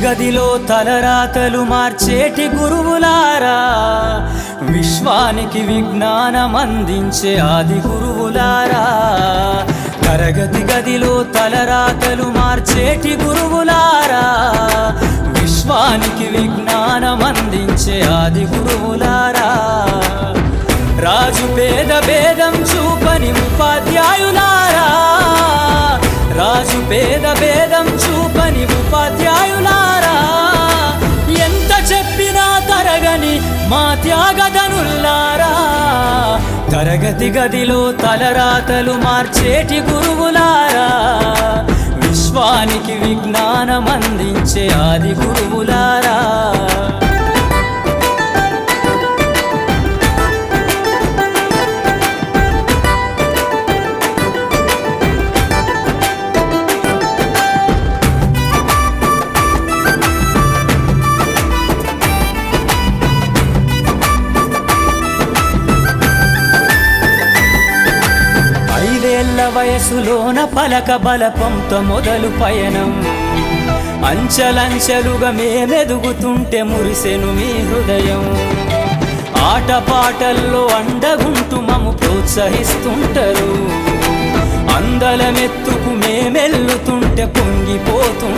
గదిలో తలరాతలు మార్చేటి గురువులారా, విశ్వానికి విజ్ఞానం అందించే ఆది గురువులారా. తరగతి గదిలో తలరాతలు మార్చేటి గురువులారా, విశ్వానికి విజ్ఞానం అందించే ఆది గురువులారా. రాజు పేద భేదం చూపని ఉపాధ్యాయులారా, రాజు పేద భేదం చూపని ఉపాధ్యాయులారా. ఎంత చెప్పినా తరగని మా త్యాగధనుల్లారా, తరగతి గదిలో తలరాతలు మార్చేటి గురువులారా, విశ్వానికి విజ్ఞానం అందించే ఆది గురువులారా. వయసులోన పలక బలపంతో మొదలు పయనం, అంచెలంచెలుగా మేమెదుగుతుంటే మురిసెను మీ హృదయం. ఆటపాటల్లో అండగుంటూ మమ్ము ప్రోత్సహిస్తుంటారు, అందలమెత్తుకు మేమెల్లుతుంటే పొంగిపోతుంటారు.